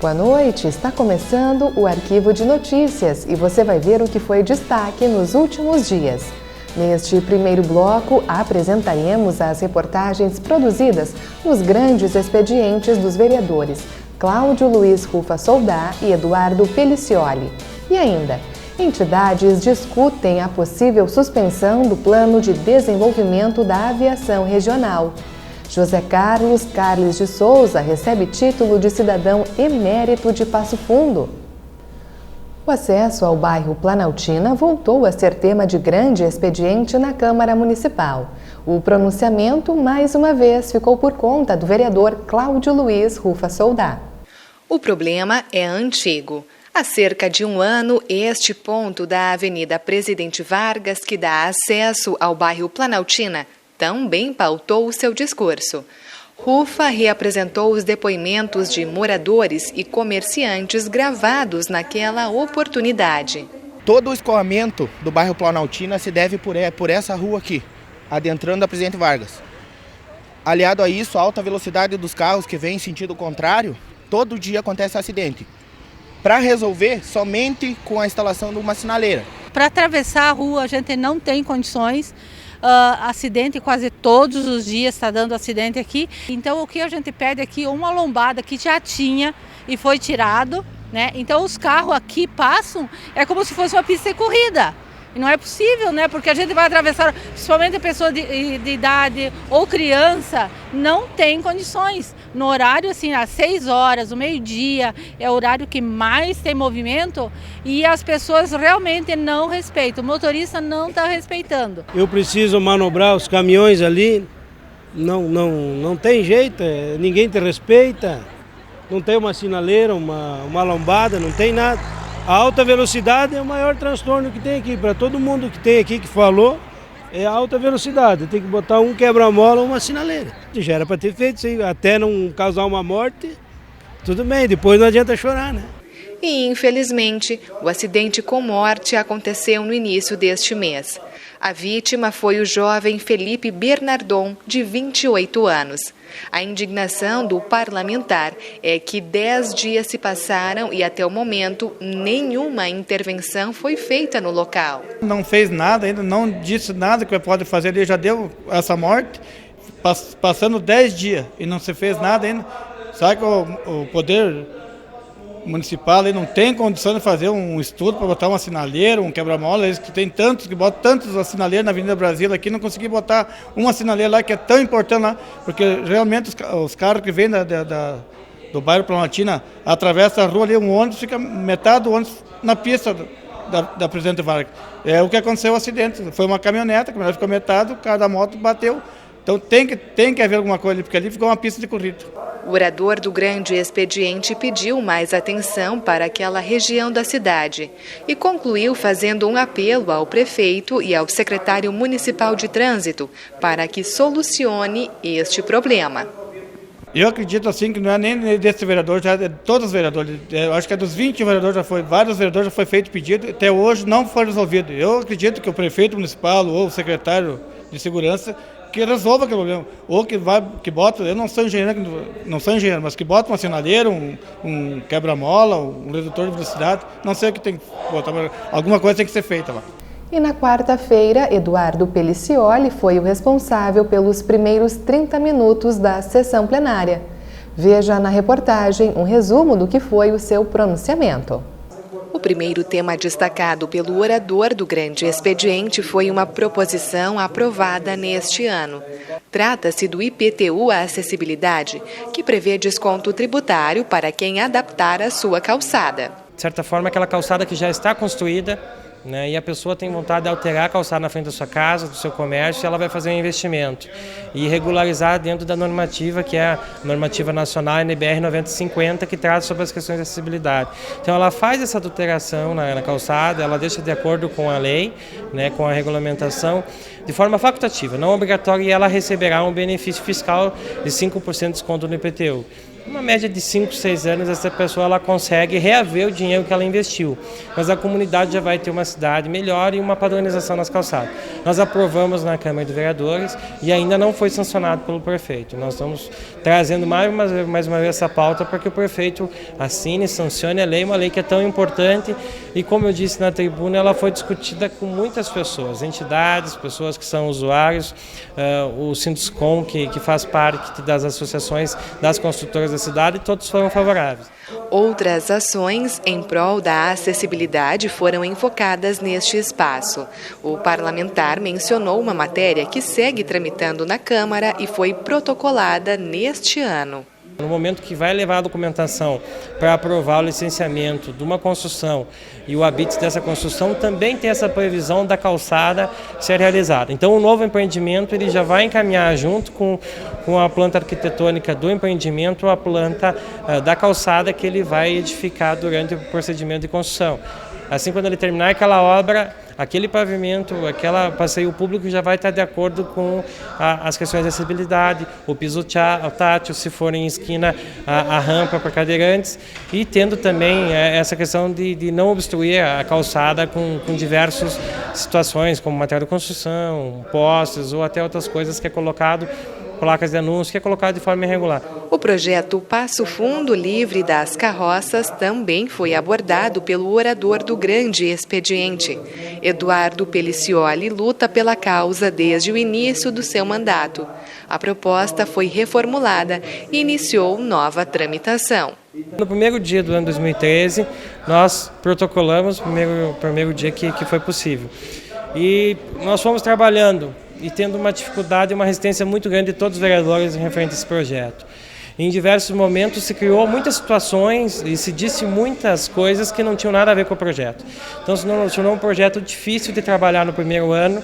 Boa noite, está começando o Arquivo de Notícias e você vai ver o que foi destaque nos últimos dias. Neste primeiro bloco, apresentaremos as reportagens produzidas nos grandes expedientes dos vereadores Cláudio Luiz Rufa Soldá e Eduardo Pelicioli. E ainda, entidades discutem a possível suspensão do Plano de Desenvolvimento da Aviação Regional. José Carlos Carles de Souza recebe título de cidadão emérito de Passo Fundo. O acesso ao bairro Planaltina voltou a ser tema de grande expediente na Câmara Municipal. O pronunciamento, mais uma vez, ficou por conta do vereador Cláudio Luiz Rufa Soldá. O problema é antigo. Há cerca de um ano, este ponto da Avenida Presidente Vargas, que dá acesso ao bairro Planaltina, também pautou o seu discurso. Rufa reapresentou os depoimentos de moradores e comerciantes gravados naquela oportunidade. Todo o escoamento do bairro Planaltina se deve por essa rua aqui, adentrando a Presidente Vargas. Aliado a isso, a alta velocidade dos carros que vêm em sentido contrário, todo dia acontece acidente. Para resolver, somente com a instalação de uma sinaleira. Para atravessar a rua a gente não tem condições. Acidente quase todos os dias está dando acidente aqui. Então o que a gente pede aqui, uma lombada que já tinha e foi tirado, né? Então os carros aqui passam, é como se fosse uma pista de corrida. E não é possível, né? Porque a gente vai atravessar, principalmente a pessoa de idade ou criança, não tem condições. No horário, assim, às 6 horas, o meio-dia, é o horário que mais tem movimento e as pessoas realmente não respeitam. O motorista não está respeitando. Eu preciso manobrar os caminhões ali, não tem jeito, ninguém te respeita, não tem uma sinaleira, uma lombada, não tem nada. A alta velocidade é o maior transtorno que tem aqui, para todo mundo que tem aqui que falou, é a alta velocidade, tem que botar um quebra-mola ou uma sinaleira. Já era para ter feito isso aí, até não causar uma morte, tudo bem, depois não adianta chorar, né? E, infelizmente, o acidente com morte aconteceu no início deste mês. A vítima foi o jovem Felipe Bernardon, de 28 anos. A indignação do parlamentar é que 10 dias se passaram e, até o momento, nenhuma intervenção foi feita no local. Não fez nada ainda, não disse nada que pode fazer, ele já deu essa morte, passando 10 dias e não se fez nada ainda. Sabe que o poder municipal ele não tem condição de fazer um estudo para botar uma sinaleira, um quebra-mola, eles que tem tantos, que botam tantos sinaleiros na Avenida Brasil aqui, não consegui botar uma sinaleira lá que é tão importante lá, porque realmente os carros que vêm do bairro Planaltina atravessam a rua ali, um ônibus, fica metade do ônibus na pista da Presidente Vargas. É o que aconteceu o acidente, foi uma caminhonete, a caminhonete ficou metade, o carro da moto bateu. Então tem que haver alguma coisa ali, porque ali ficou uma pista de corrida. O orador do grande expediente pediu mais atenção para aquela região da cidade e concluiu fazendo um apelo ao prefeito e ao secretário municipal de trânsito para que solucione este problema. Eu acredito assim que não é nem desse vereador, já é de todos os vereadores. Eu acho que é dos 20 vereadores vários vereadores já foi feito pedido, até hoje não foi resolvido. Eu acredito que o prefeito municipal ou o secretário de segurança que resolva aquele problema, ou que bota, eu não sou engenheiro, mas que bota uma sinaleira, um quebra-mola, um redutor de velocidade, não sei o que tem que botar, mas alguma coisa tem que ser feita lá. E na quarta-feira, Eduardo Pelicioli foi o responsável pelos primeiros 30 minutos da sessão plenária. Veja na reportagem um resumo do que foi o seu pronunciamento. O primeiro tema destacado pelo orador do grande expediente foi uma proposição aprovada neste ano. Trata-se do IPTU à acessibilidade, que prevê desconto tributário para quem adaptar a sua calçada. De certa forma, aquela calçada que já está construída, né, e a pessoa tem vontade de alterar a calçada na frente da sua casa, do seu comércio, e ela vai fazer um investimento e regularizar dentro da normativa, que é a normativa nacional NBR 9050, que trata sobre as questões de acessibilidade. Então ela faz essa alteração na calçada, ela deixa de acordo com a lei, né, com a regulamentação, de forma facultativa, não obrigatória, e ela receberá um benefício fiscal de 5% de desconto no IPTU. uma média de 5, 6 anos, essa pessoa ela consegue reaver o dinheiro que ela investiu. Mas a comunidade já vai ter uma cidade melhor e uma padronização nas calçadas. Nós aprovamos na Câmara de Vereadores e ainda não foi sancionado pelo prefeito. Nós estamos trazendo mais uma vez essa pauta para que o prefeito assine, sancione a lei, uma lei que é tão importante e, como eu disse na tribuna, ela foi discutida com muitas pessoas, entidades, pessoas que são usuários, o Sinduscom, que faz parte das associações das construtoras da cidade, todos foram favoráveis. Outras ações em prol da acessibilidade foram enfocadas neste espaço. O parlamentar mencionou uma matéria que segue tramitando na Câmara e foi protocolada neste ano. No momento que vai levar a documentação para aprovar o licenciamento de uma construção e o habite dessa construção, também tem essa previsão da calçada ser realizada. Então o novo empreendimento ele já vai encaminhar junto com a planta arquitetônica do empreendimento a planta da calçada que ele vai edificar durante o procedimento de construção. Assim, quando ele terminar aquela obra, aquele pavimento, aquele passeio público já vai estar de acordo com as questões de acessibilidade, o piso tátil, se for em esquina, a rampa para cadeirantes, e tendo também essa questão de não obstruir a calçada com diversas situações, como material de construção, postes ou até outras coisas que é colocado, placas de anúncio, que é colocado de forma irregular. O projeto Passo Fundo Livre das Carroças também foi abordado pelo orador do grande expediente. Eduardo Pelicioli luta pela causa desde o início do seu mandato. A proposta foi reformulada e iniciou nova tramitação. No primeiro dia do ano 2013, nós protocolamos o primeiro dia que foi possível. E nós fomos trabalhando e tendo uma dificuldade e uma resistência muito grande de todos os vereadores em referente a esse projeto. Em diversos momentos se criou muitas situações e se disse muitas coisas que não tinham nada a ver com o projeto. Então se tornou um projeto difícil de trabalhar no primeiro ano,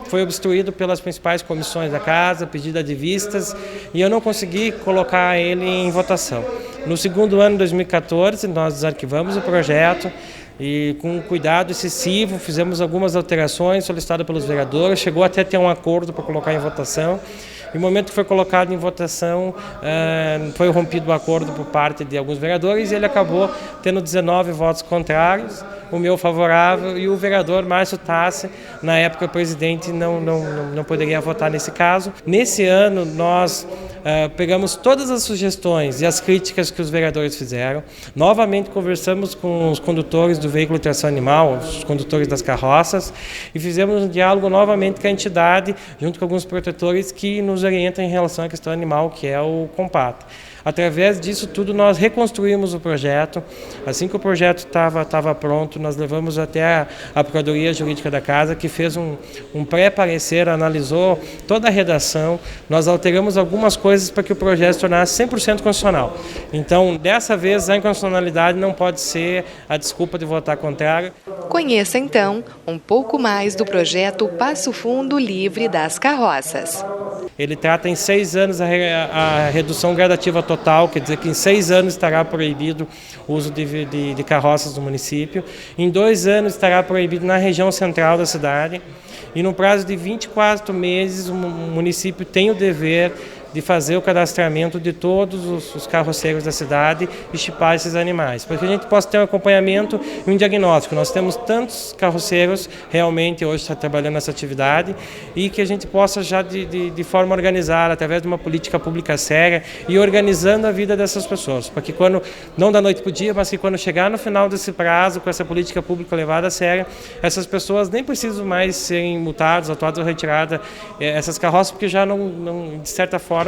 foi obstruído pelas principais comissões da casa, pedida de vistas, e eu não consegui colocar ele em votação. No segundo ano, 2014, nós desarquivamos o projeto, e com cuidado excessivo fizemos algumas alterações solicitadas pelos vereadores, chegou até ter um acordo para colocar em votação. No momento que foi colocado em votação, foi rompido o acordo por parte de alguns vereadores e ele acabou tendo 19 votos contrários, o meu favorável e o vereador Márcio Tassi, na época presidente, não poderia votar nesse caso. Nesse ano nós pegamos todas as sugestões e as críticas que os vereadores fizeram, novamente conversamos com os condutores do veículo de tração animal, os condutores das carroças, e fizemos um diálogo novamente com a entidade, junto com alguns protetores que nos orientam em relação à questão animal, que é o Compata. Através disso tudo, nós reconstruímos o projeto. Assim que o projeto estava pronto, nós levamos até a Procuradoria Jurídica da Casa, que fez um pré-parecer, analisou toda a redação. Nós alteramos algumas coisas para que o projeto se tornasse 100% constitucional. Então, dessa vez, a inconstitucionalidade não pode ser a desculpa de votar contrário. Conheça, então, um pouco mais do projeto Passo Fundo Livre das Carroças. Ele trata em 6 anos a redução gradativa total, quer dizer que em 6 anos estará proibido o uso de carroças no município, em 2 anos estará proibido na região central da cidade e no prazo de 24 meses o município tem o dever de fazer o cadastramento de todos os carroceiros da cidade e chipar esses animais, para que a gente possa ter um acompanhamento e um diagnóstico. Nós temos tantos carroceiros realmente hoje está trabalhando nessa atividade e que a gente possa já de forma organizada, através de uma política pública séria e organizando a vida dessas pessoas, para que quando, não da noite para o dia, mas que quando chegar no final desse prazo, com essa política pública levada a sério, essas pessoas nem precisam mais serem multadas, autuadas ou retiradas essas carroças, porque já não de certa forma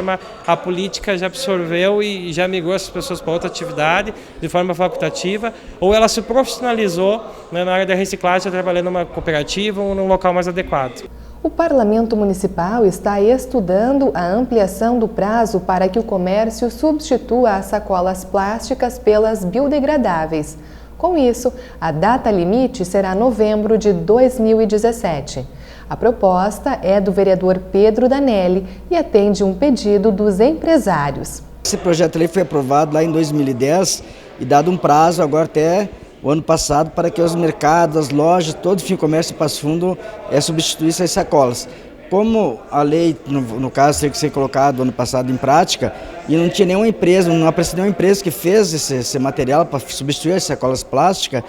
a política já absorveu e já migrou essas pessoas para outra atividade de forma facultativa, ou ela se profissionalizou na área da reciclagem, trabalhando numa cooperativa ou num local mais adequado. O Parlamento Municipal está estudando a ampliação do prazo para que o comércio substitua as sacolas plásticas pelas biodegradáveis. Com isso, a data limite será novembro de 2017. A proposta é do vereador Pedro Danelli e atende um pedido dos empresários. Esse projeto de lei foi aprovado lá em 2010 e dado um prazo agora até o ano passado para que os mercados, as lojas, todo o comércio de Passo Fundo substituísse as sacolas. como a lei, no caso, teve que ser colocado ano passado em prática, e não tinha nenhuma empresa, não apareceu nenhuma empresa que fez esse material para substituir as sacolas plásticas,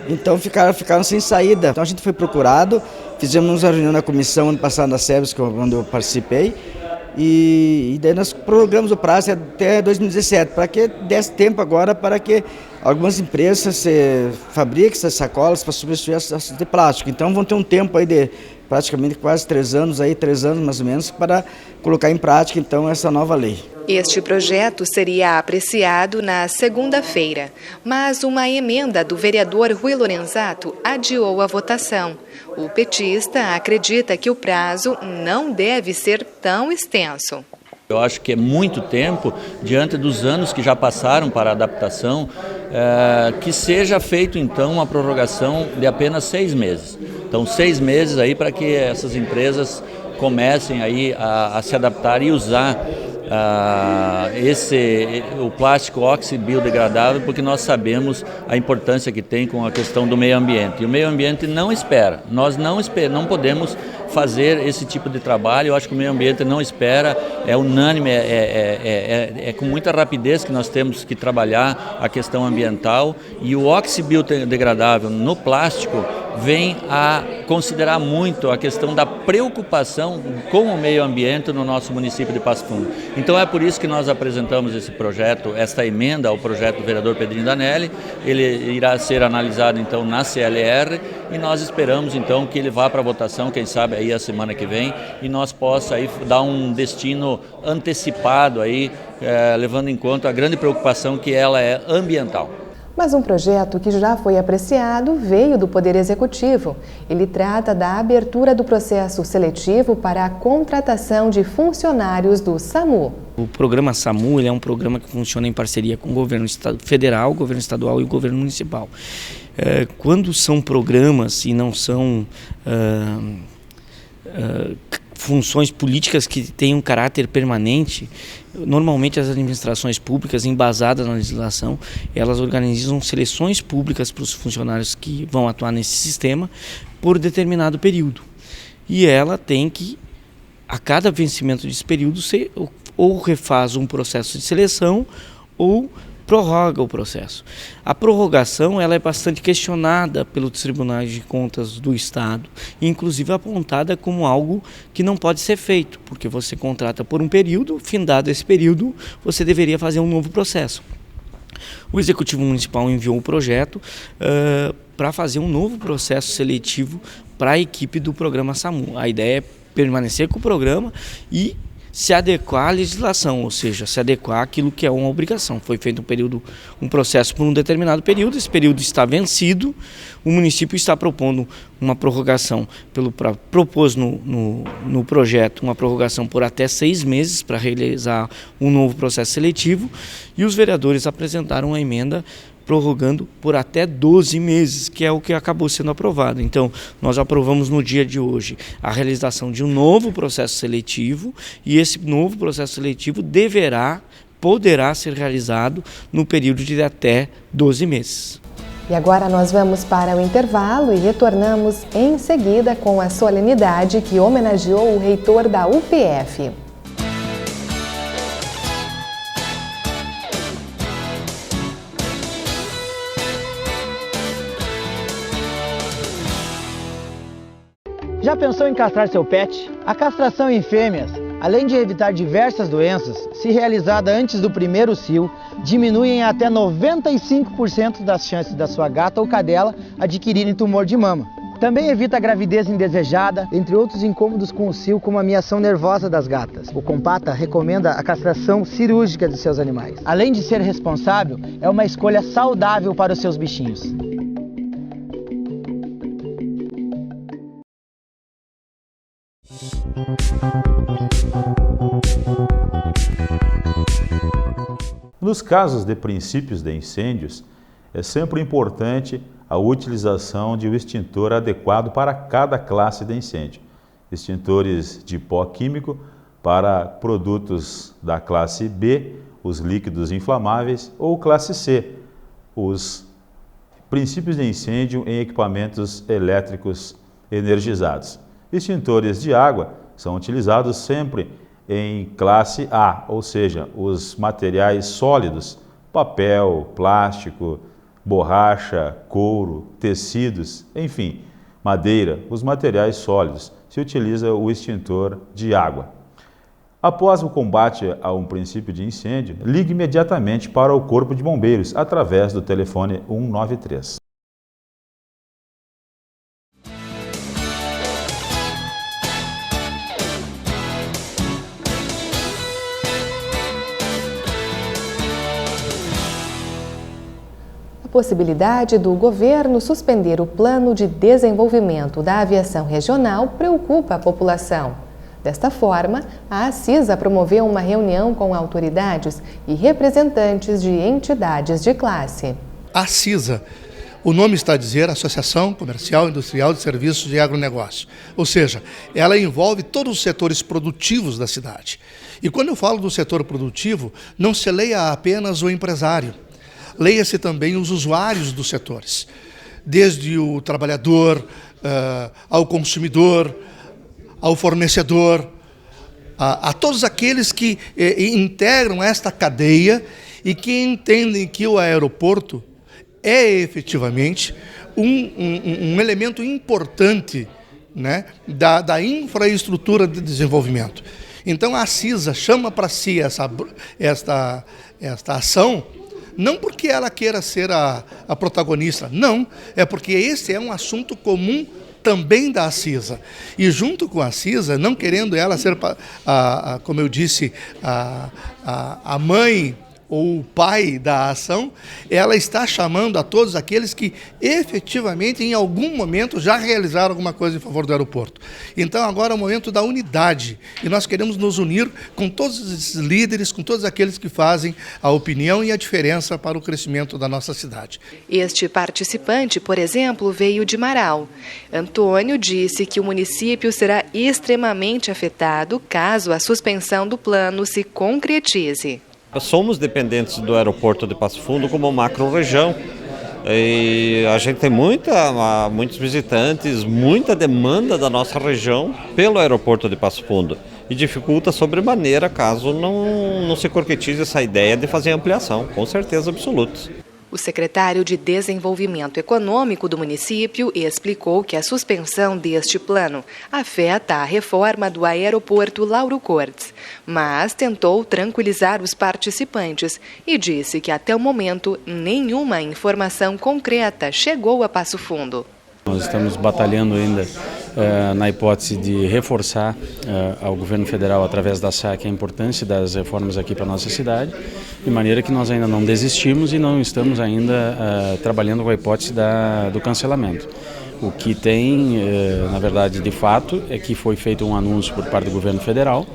então ficaram sem saída. Então a gente foi procurado, fizemos uma reunião na comissão ano passado da SEBS, onde eu participei, e daí nós prorrogamos o prazo até 2017, para que desse tempo agora para que algumas empresas fabriquem essas sacolas para substituir as de plástico. Então vão ter um tempo aí de praticamente quase 3 anos, 3 anos mais ou menos, para colocar em prática então essa nova lei. Este projeto seria apreciado na segunda-feira, mas uma emenda do vereador Rui Lorenzato adiou a votação. O petista acredita que o prazo não deve ser tão extenso. Eu acho que é muito tempo, diante dos anos que já passaram para a adaptação, que seja feito então uma prorrogação de apenas 6 meses. Então 6 meses aí para que essas empresas comecem aí a se adaptar e usar o plástico oxibiodegradável, porque nós sabemos a importância que tem com a questão do meio ambiente. E o meio ambiente não espera, nós não podemos fazer esse tipo de trabalho. Eu acho que o meio ambiente não espera, é unânime, é com muita rapidez que nós temos que trabalhar a questão ambiental, e o oxibiodegradável no plástico vem a considerar muito a questão da preocupação com o meio ambiente no nosso município de Passo Fundo. Então é por isso que nós apresentamos esse projeto, esta emenda ao projeto do vereador Pedrinho Danelli. Ele irá ser analisado então na CLR e nós esperamos então que ele vá para a votação, quem sabe aí a semana que vem, e nós possa aí dar um destino antecipado aí, levando em conta a grande preocupação que ela é ambiental. Mas um projeto que já foi apreciado veio do Poder Executivo. Ele trata da abertura do processo seletivo para a contratação de funcionários do SAMU. O programa SAMU é um programa que funciona em parceria com o governo federal, o governo estadual e o governo municipal. Quando são programas e não são funções políticas que têm um caráter permanente, normalmente as administrações públicas, embasadas na legislação, elas organizam seleções públicas para os funcionários que vão atuar nesse sistema por determinado período. E ela tem que, a cada vencimento desse período, ou refaz um processo de seleção ou prorroga o processo. A prorrogação ela é bastante questionada pelos tribunais de contas do Estado, inclusive apontada como algo que não pode ser feito, porque você contrata por um período, findado esse período, você deveria fazer um novo processo. O Executivo Municipal enviou um projeto para fazer um novo processo seletivo para a equipe do programa SAMU. A ideia é permanecer com o programa e se adequar à legislação, ou seja, se adequar àquilo que é uma obrigação. Foi feito um processo por um determinado período, esse período está vencido, o município está propondo uma prorrogação, propôs no projeto uma prorrogação por até 6 meses para realizar um novo processo seletivo, e os vereadores apresentaram a emenda prorrogando por até 12 meses, que é o que acabou sendo aprovado. Então, nós aprovamos no dia de hoje a realização de um novo processo seletivo, e esse novo processo seletivo poderá ser realizado no período de até 12 meses. E agora nós vamos para o intervalo e retornamos em seguida com a solenidade que homenageou o reitor da UPF. Já pensou em castrar seu pet? A castração em fêmeas, além de evitar diversas doenças, se realizada antes do primeiro cio, diminui em até 95% das chances da sua gata ou cadela adquirirem tumor de mama. Também evita a gravidez indesejada, entre outros incômodos com o cio, como a miação nervosa das gatas. O Compata recomenda a castração cirúrgica de seus animais. Além de ser responsável, é uma escolha saudável para os seus bichinhos. Nos casos de princípios de incêndios, é sempre importante a utilização de um extintor adequado para cada classe de incêndio. Extintores de pó químico para produtos da classe B, os líquidos inflamáveis, ou classe C, os princípios de incêndio em equipamentos elétricos energizados. Extintores de água são utilizados sempre em classe A, ou seja, os materiais sólidos, papel, plástico, borracha, couro, tecidos, enfim, madeira, os materiais sólidos. Se utiliza o extintor de água. Após o combate a um princípio de incêndio, ligue imediatamente para o Corpo de Bombeiros através do telefone 193. A possibilidade do governo suspender o plano de desenvolvimento da aviação regional preocupa a população. Desta forma, a ACISA promoveu uma reunião com autoridades e representantes de entidades de classe. ACISA, o nome está a dizer Associação Comercial e Industrial de Serviços de Agronegócio, ou seja, ela envolve todos os setores produtivos da cidade. E quando eu falo do setor produtivo, não se leia apenas o empresário. Leia-se também os usuários dos setores, desde o trabalhador, ao consumidor, ao fornecedor, a todos aqueles que integram esta cadeia e que entendem que o aeroporto é efetivamente um elemento importante, né, da infraestrutura de desenvolvimento. Então a ACISA chama para si esta ação, não porque ela queira ser a protagonista, não, é porque esse é um assunto comum também da ACISA. E junto com a ACISA, não querendo ela ser, como eu disse, a mãe ou o pai da ação, ela está chamando a todos aqueles que efetivamente em algum momento já realizaram alguma coisa em favor do aeroporto. Então agora é o momento da unidade e nós queremos nos unir com todos esses líderes, com todos aqueles que fazem a opinião e a diferença para o crescimento da nossa cidade. Este participante, por exemplo, veio de Marau. Antônio disse que o município será extremamente afetado caso a suspensão do plano se concretize. Somos dependentes do aeroporto de Passo Fundo como macro-região e a gente tem muitos visitantes, muita demanda da nossa região pelo aeroporto de Passo Fundo e dificulta sobremaneira caso não se concretize essa ideia de fazer ampliação, com certeza absoluta. O secretário de Desenvolvimento Econômico do município explicou que a suspensão deste plano afeta a reforma do aeroporto Lauro Cortes, mas tentou tranquilizar os participantes e disse que até o momento nenhuma informação concreta chegou a Passo Fundo. Nós estamos batalhando ainda na hipótese de reforçar ao governo federal, através da SAC, a importância das reformas aqui para a nossa cidade, de maneira que nós ainda não desistimos e não estamos ainda trabalhando com a hipótese do cancelamento. O que tem, na verdade, de fato, é que foi feito um anúncio por parte do governo federal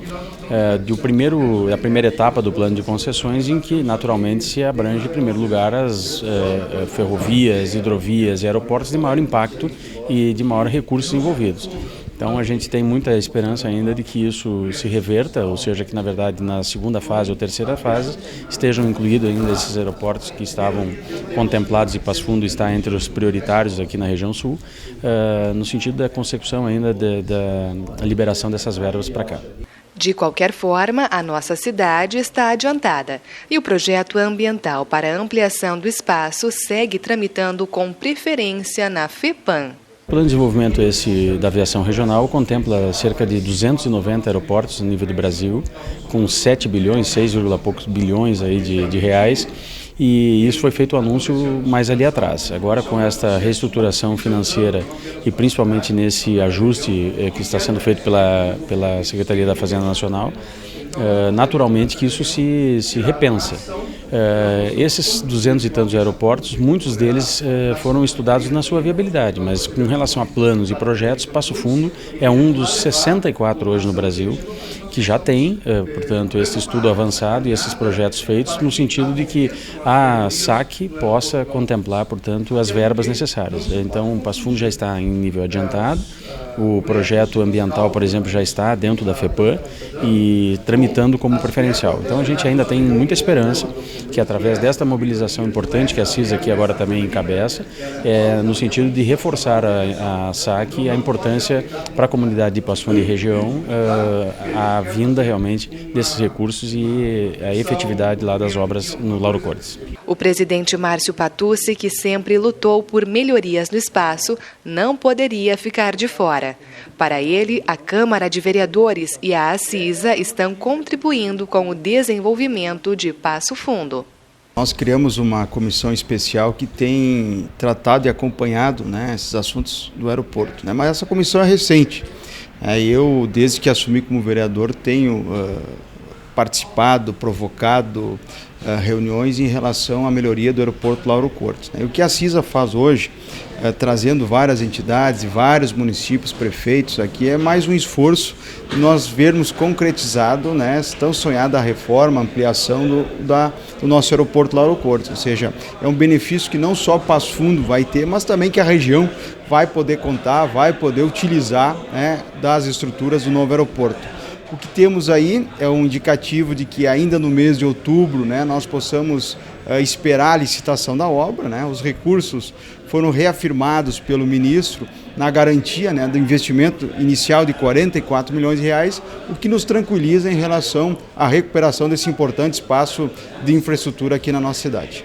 da primeira etapa do plano de concessões, em que naturalmente se abrange, em primeiro lugar, as ferrovias, hidrovias e aeroportos de maior impacto e de maior recursos envolvidos. Então a gente tem muita esperança ainda de que isso se reverta, ou seja, que na verdade na segunda fase ou terceira fase estejam incluídos ainda esses aeroportos que estavam contemplados e Passo Fundo está entre os prioritários aqui na região sul, no sentido da consecução ainda da liberação dessas verbas para cá. De qualquer forma, a nossa cidade está adiantada e o projeto ambiental para a ampliação do espaço segue tramitando com preferência na FEPAM. O plano de desenvolvimento da aviação regional contempla cerca de 290 aeroportos no nível do Brasil, com 7 bilhões, 6, poucos bilhões aí de reais, e isso foi feito o anúncio mais ali atrás. Agora, com esta reestruturação financeira e principalmente nesse ajuste que está sendo feito pela Secretaria da Fazenda Nacional, naturalmente que isso se repensa. Esses 200 e tantos aeroportos, muitos deles foram estudados na sua viabilidade, mas com relação a planos e projetos, Passo Fundo é um dos 64 hoje no Brasil que já tem, portanto, esse estudo avançado e esses projetos feitos no sentido de que a SAC possa contemplar, portanto, as verbas necessárias. Então, o Passo Fundo já está em nível adiantado, o projeto ambiental, por exemplo, já está dentro da FEPAM e tramitando como preferencial. Então, a gente ainda tem muita esperança que, através desta mobilização importante que a CISA aqui agora também encabeça, no sentido de reforçar a SAC e a importância para a comunidade de Passo Fundo e região, a vinda realmente desses recursos e a efetividade lá das obras no Lauro Cortes. O presidente Márcio Patucci, que sempre lutou por melhorias no espaço, não poderia ficar de fora. Para ele, a Câmara de Vereadores e a CISA estão contribuindo com o desenvolvimento de Passo Fundo. Nós criamos uma comissão especial que tem tratado e acompanhado, né, esses assuntos do aeroporto, né, mas essa comissão é recente. Eu, desde que assumi como vereador, tenho participado, provocado reuniões em relação à melhoria do aeroporto Lauro Cortes. O que a CISA faz hoje, trazendo várias entidades e vários municípios, prefeitos aqui, é mais um esforço de nós vermos concretizado, né, tão sonhada a reforma, a ampliação do nosso aeroporto Lauro Cortes. Ou seja, é um benefício que não só Passo Fundo vai ter, mas também que a região vai poder contar, vai poder utilizar, né, das estruturas do novo aeroporto. O que temos aí é um indicativo de que ainda no mês de outubro, né, nós possamos esperar a licitação da obra, né? Os recursos foram reafirmados pelo ministro na garantia, né, do investimento inicial de 44 milhões de reais, o que nos tranquiliza em relação à recuperação desse importante espaço de infraestrutura aqui na nossa cidade.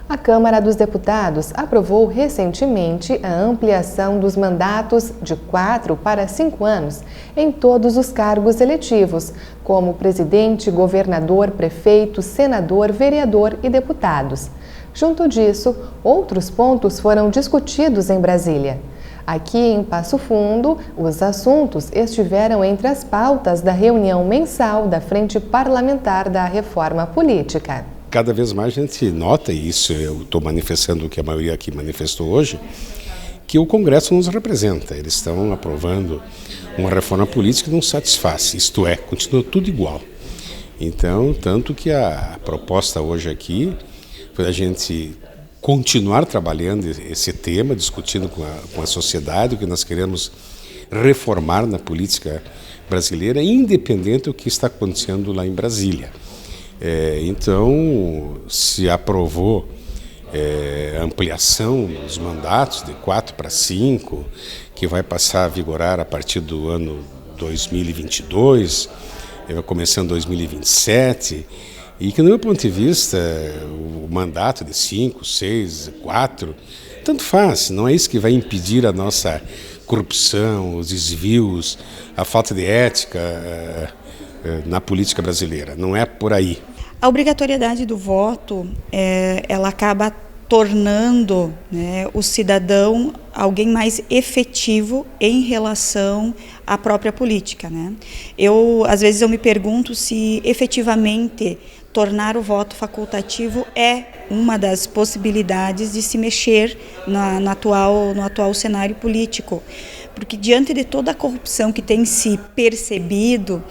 A Câmara dos Deputados aprovou recentemente a ampliação dos mandatos de 4 para 5 anos em todos os cargos eletivos, como presidente, governador, prefeito, senador, vereador e deputados. Junto disso, outros pontos foram discutidos em Brasília. Aqui em Passo Fundo, os assuntos estiveram entre as pautas da reunião mensal da Frente Parlamentar da Reforma Política. Cada vez mais a gente nota, e isso eu estou manifestando o que a maioria aqui manifestou hoje, que o Congresso nos representa. Eles estão aprovando uma reforma política que não satisfaz, isto é, continua tudo igual. Então, tanto que a proposta hoje aqui foi a gente continuar trabalhando esse tema, discutindo com a sociedade o que nós queremos reformar na política brasileira, independente do que está acontecendo lá em Brasília. Então, se aprovou a ampliação dos mandatos de 4 para 5, que vai passar a vigorar a partir do ano 2022, vai começar em 2027, e que, do meu ponto de vista, o mandato de 5, 6, 4, tanto faz, não é isso que vai impedir a nossa corrupção, os desvios, a falta de ética na política brasileira, não é por aí. A obrigatoriedade do voto, ela acaba tornando, né, o cidadão alguém mais efetivo em relação à própria política, né? Às vezes eu me pergunto se efetivamente tornar o voto facultativo é uma das possibilidades de se mexer no atual cenário político. Porque diante de toda a corrupção que tem se percebido,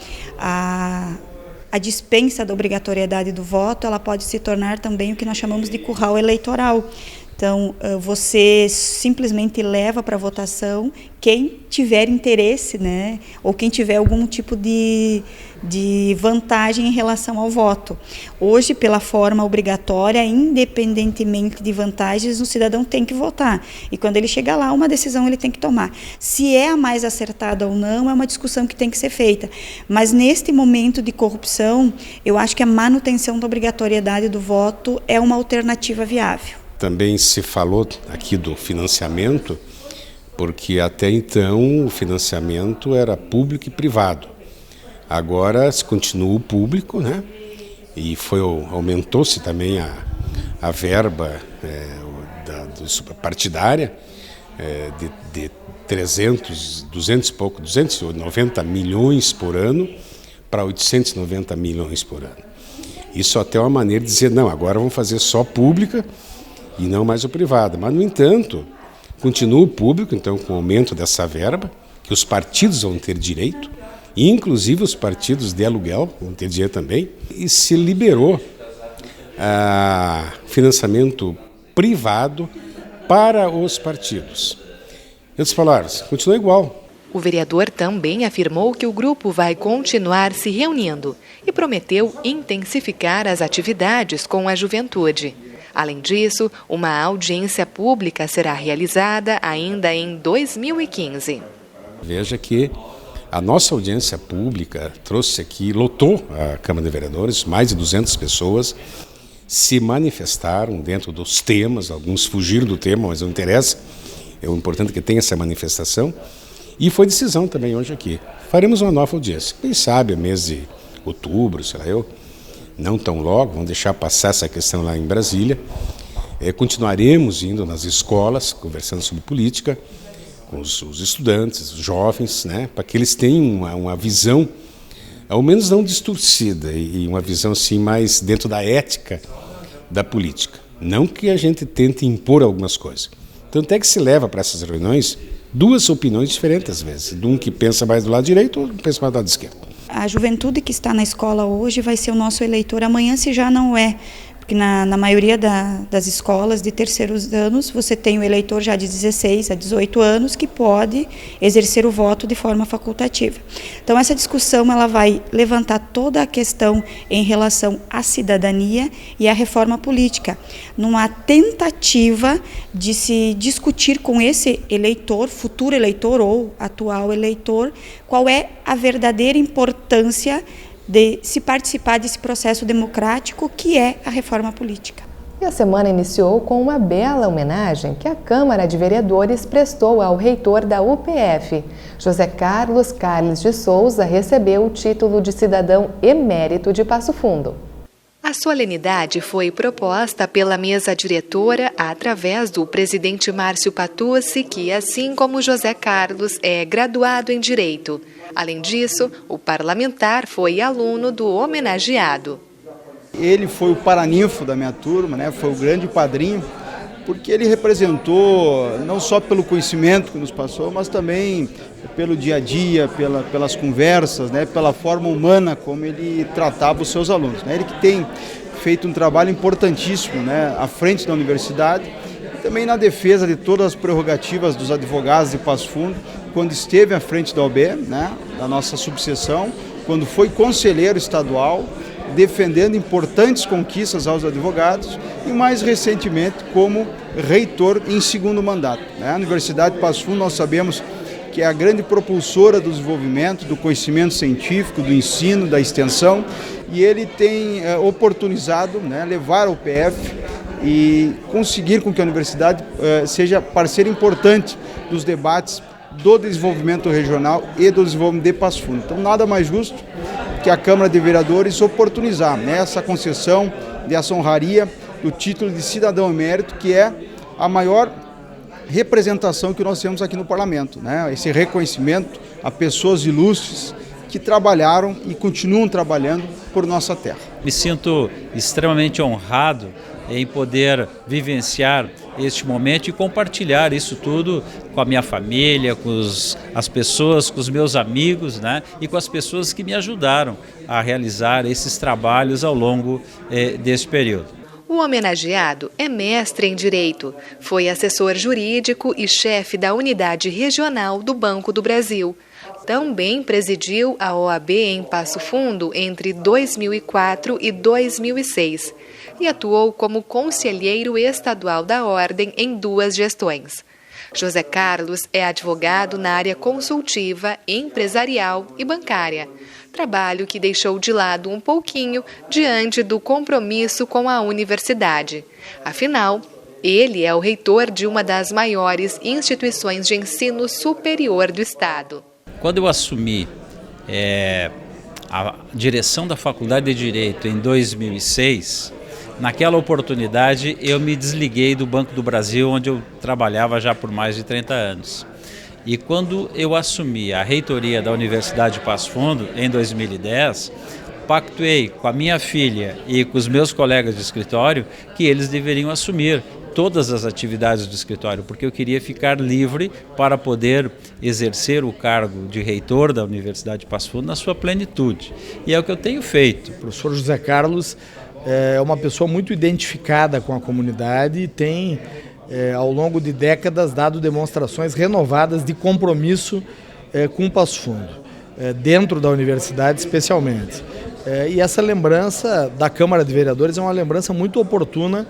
a dispensa da obrigatoriedade do voto, ela pode se tornar também o que nós chamamos de curral eleitoral. Então, você simplesmente leva para votação quem tiver interesse, né, ou quem tiver algum tipo de vantagem em relação ao voto. Hoje, pela forma obrigatória, independentemente de vantagens, o cidadão tem que votar. E quando ele chegar lá, uma decisão ele tem que tomar. Se é a mais acertada ou não, é uma discussão que tem que ser feita. Mas neste momento de corrupção, eu acho que a manutenção da obrigatoriedade do voto é uma alternativa viável. Também se falou aqui do financiamento, porque até então o financiamento era público e privado. Agora se continua o público, né? E aumentou-se também a verba partidária de 290 milhões por ano para 890 milhões por ano. Isso até é uma maneira de dizer, não, agora vamos fazer só pública e não mais o privado. Mas, no entanto, continua o público, então, com o aumento dessa verba, que os partidos vão ter direito, inclusive os partidos de aluguel, vão ter dinheiro também, e se liberou financiamento privado para os partidos. Em outras palavras, continua igual. O vereador também afirmou que o grupo vai continuar se reunindo e prometeu intensificar as atividades com a juventude. Além disso, uma audiência pública será realizada ainda em 2015. Veja que a nossa audiência pública trouxe aqui, lotou a Câmara de Vereadores, mais de 200 pessoas se manifestaram dentro dos temas, alguns fugiram do tema, mas não interessa, é o importante que tenha essa manifestação, e foi decisão também hoje aqui. Faremos uma nova audiência, quem sabe mês de outubro, sei lá eu, não tão logo, vamos deixar passar essa questão lá em Brasília, continuaremos indo nas escolas, conversando sobre política, com os estudantes, os jovens, né, para que eles tenham uma visão, ao menos não distorcida, e uma visão assim mais dentro da ética da política. Não que a gente tente impor algumas coisas. Tanto é que se leva para essas reuniões duas opiniões diferentes às vezes, de um que pensa mais do lado direito ou pensa mais do lado esquerdo. A juventude que está na escola hoje vai ser o nosso eleitor amanhã, se já não é. Porque na maioria das escolas de terceiros anos, você tem o eleitor já de 16 a 18 anos que pode exercer o voto de forma facultativa. Então, essa discussão ela vai levantar toda a questão em relação à cidadania e à reforma política, numa tentativa de se discutir com esse eleitor, futuro eleitor ou atual eleitor, qual é a verdadeira importância de se participar desse processo democrático que é a reforma política. E a semana iniciou com uma bela homenagem que a Câmara de Vereadores prestou ao reitor da UPF. José Carlos Carles de Souza recebeu o título de cidadão emérito de Passo Fundo. A solenidade foi proposta pela mesa diretora através do presidente Márcio Patucci, que, assim como José Carlos, é graduado em Direito. Além disso, o parlamentar foi aluno do homenageado. Ele foi o paraninfo da minha turma, né? Foi o grande padrinho, porque ele representou, não só pelo conhecimento que nos passou, mas também pelo dia a dia, pelas conversas, né? Pela forma humana como ele tratava os seus alunos, né? Ele que tem feito um trabalho importantíssimo, né? À frente da universidade e também na defesa de todas as prerrogativas dos advogados de Passo Fundo, quando esteve à frente da OAB, né? Da nossa subseção, quando foi conselheiro estadual, defendendo importantes conquistas aos advogados e mais recentemente como reitor em segundo mandato. A Universidade de Passo Fundo, nós sabemos que é a grande propulsora do desenvolvimento, do conhecimento científico, do ensino, da extensão, e ele tem oportunizado, né, levar ao PF e conseguir com que a universidade seja parceira importante dos debates do desenvolvimento regional e do desenvolvimento de Passo Fundo. Então, nada mais justo que a Câmara de Vereadores oportunizar, né, essa concessão dessa honraria do título de cidadão emérito, que é a maior representação que nós temos aqui no Parlamento, né? Esse reconhecimento a pessoas ilustres que trabalharam e continuam trabalhando por nossa terra. Me sinto extremamente honrado em poder vivenciar este momento e compartilhar isso tudo com a minha família, com as pessoas, com os meus amigos, né? E com as pessoas que me ajudaram a realizar esses trabalhos ao longo desse período. O homenageado é mestre em Direito, foi assessor jurídico e chefe da Unidade Regional do Banco do Brasil. Também presidiu a OAB em Passo Fundo entre 2004 e 2006 e atuou como conselheiro estadual da Ordem em 2 gestões. José Carlos é advogado na área consultiva, empresarial e bancária, trabalho que deixou de lado um pouquinho diante do compromisso com a universidade. Afinal, ele é o reitor de uma das maiores instituições de ensino superior do Estado. Quando eu assumi a direção da Faculdade de Direito em 2006, naquela oportunidade eu me desliguei do Banco do Brasil, onde eu trabalhava já por mais de 30 anos. E quando eu assumi a reitoria da Universidade de Passo Fundo, em 2010, pactuei com a minha filha e com os meus colegas de escritório que eles deveriam assumir todas as atividades do escritório, porque eu queria ficar livre para poder exercer o cargo de reitor da Universidade de Passo Fundo na sua plenitude. E é o que eu tenho feito. O professor José Carlos é uma pessoa muito identificada com a comunidade e tem, ao longo de décadas, dado demonstrações renovadas de compromisso com o Passo Fundo, dentro da universidade especialmente. E essa lembrança da Câmara de Vereadores é uma lembrança muito oportuna,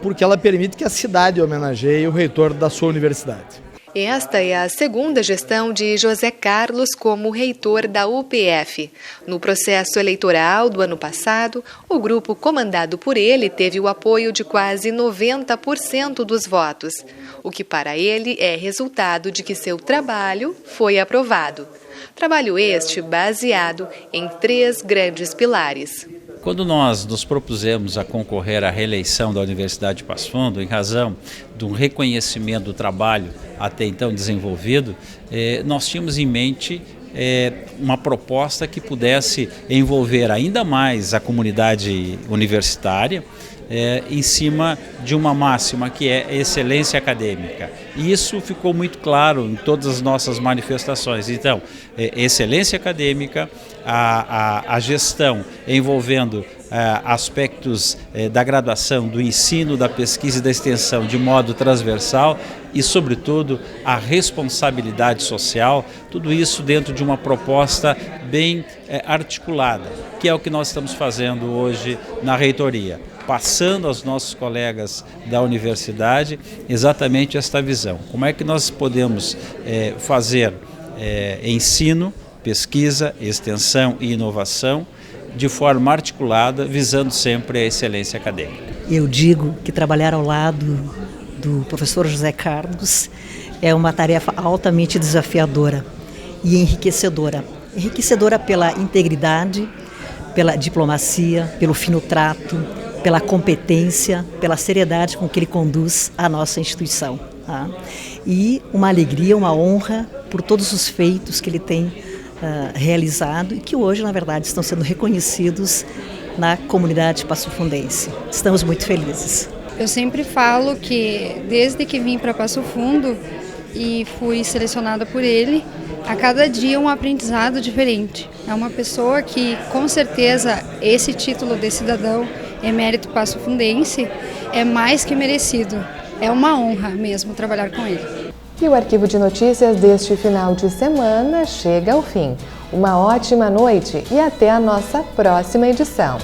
porque ela permite que a cidade homenageie o reitor da sua universidade. Esta é a segunda gestão de José Carlos como reitor da UPF. No processo eleitoral do ano passado, o grupo comandado por ele teve o apoio de quase 90% dos votos, o que para ele é resultado de que seu trabalho foi aprovado. Trabalho este baseado em 3 grandes pilares. Quando nós nos propusemos a concorrer à reeleição da Universidade de Passo Fundo, em razão do reconhecimento do trabalho até então desenvolvido, nós tínhamos em mente uma proposta que pudesse envolver ainda mais a comunidade universitária, em cima de uma máxima que é excelência acadêmica. E isso ficou muito claro em todas as nossas manifestações. Então, excelência acadêmica, a gestão envolvendo aspectos da graduação, do ensino, da pesquisa e da extensão de modo transversal e, sobretudo, a responsabilidade social, tudo isso dentro de uma proposta bem articulada, que é o que nós estamos fazendo hoje na reitoria, passando aos nossos colegas da universidade exatamente esta visão. Como é que nós podemos fazer ensino, pesquisa, extensão e inovação de forma articulada, visando sempre a excelência acadêmica. Eu digo que trabalhar ao lado do professor José Carlos é uma tarefa altamente desafiadora e enriquecedora. Enriquecedora pela integridade, pela diplomacia, pelo fino trato, pela competência, pela seriedade com que ele conduz a nossa instituição. Tá? E uma alegria, uma honra por todos os feitos que ele tem realizado e que hoje, na verdade, estão sendo reconhecidos na comunidade passofundense. Estamos muito felizes. Eu sempre falo que, desde que vim para Passo Fundo e fui selecionada por ele, a cada dia um aprendizado diferente. É uma pessoa que, com certeza, esse título de cidadão emérito passofundense é mais que merecido. É uma honra mesmo trabalhar com ele. E o Arquivo de Notícias deste final de semana chega ao fim. Uma ótima noite e até a nossa próxima edição.